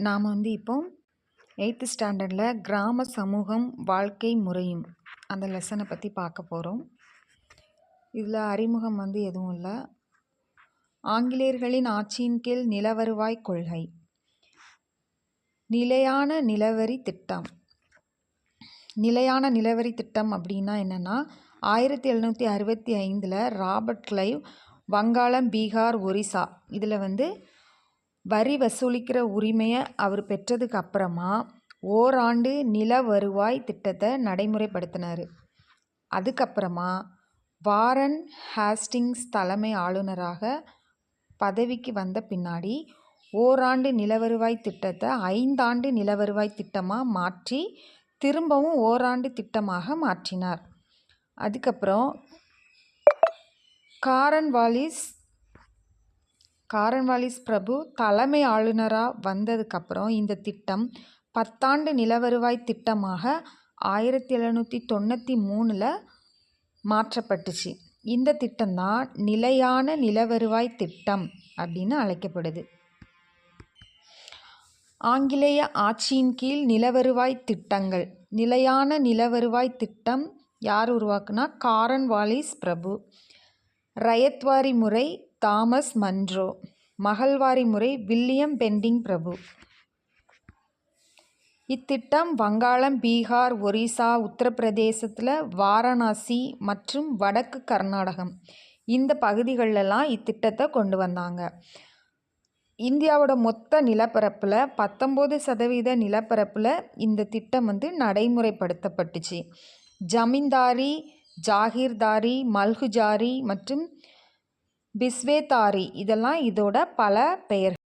நாம் இப்போ 8th ஸ்டாண்டர்டில் கிராம சமூகம் வாழ்க்கை முறையும் அந்த லெசனை பற்றி பார்க்க போகிறோம். இதில் அறிமுகம் எதுவும் இல்லை. ஆங்கிலேயர்களின் ஆட்சியின் கீழ் நிலவருவாய் கொள்கை, நிலையான நிலவரி திட்டம். நிலையான நிலவரி திட்டம் அப்படின்னா என்னென்னா, 1765 ராபர்ட் கிளைவ் வங்காளம், பீகார், ஒரிசா இதில் வரி வசூலிக்கிற உரிமையை அவர் பெற்றதுக்கு அப்புறமா ஓராண்டு நில வருவாய் திட்டத்தை நடைமுறைப்படுத்தினார். அதுக்கப்புறமா வாரன் ஹேஸ்டிங்ஸ் தலைமை ஆளுநராக பதவிக்கு வந்த பின்னாடி ஓராண்டு நிலவருவாய் திட்டத்தை 5 ஆண்டு நிலவருவாய் திட்டமாக மாற்றி திரும்பவும் ஓராண்டு திட்டமாக மாற்றினார். அதுக்கப்புறம் காரன்வாலிஸ் பிரபு தலைமை ஆளுநராக வந்ததுக்கப்புறம் இந்த திட்டம் 10 ஆண்டு நிலவருவாய் திட்டமாக 1793 மாற்றப்பட்டுச்சு. இந்த திட்டம்தான் நிலையான நிலவருவாய் திட்டம் அப்படின்னு அழைக்கப்படுது. ஆங்கிலேய ஆட்சியின் கீழ் நிலவருவாய் திட்டங்கள். நிலையான நிலவருவாய் திட்டம் யார் உருவாக்குனா? காரன்வாலிஸ் பிரபு. ரயத்வாரி முறை தாமஸ் மன்றோ. மகள்வாரி முறை வில்லியம் பெண்டிங் பிரபு. இத்திட்டம் வங்காளம், பீகார், ஒரிசா, உத்தரப்பிரதேசத்தில் வாரணாசி மற்றும் வடக்கு கர்நாடகம் இந்த பகுதிகளெல்லாம் இத்திட்டத்தை கொண்டு வந்தாங்க. இந்தியாவோட மொத்த நிலப்பரப்பில் 19% நிலப்பரப்பில் இந்த திட்டம் நடைமுறைப்படுத்தப்பட்டுச்சு. ஜமீன்தாரி, ஜாகீர்தாரி, மல்குஜாரி மற்றும் பிஸ்வேதாரி இதெல்லாம் இதோட பல பெயர்கள்.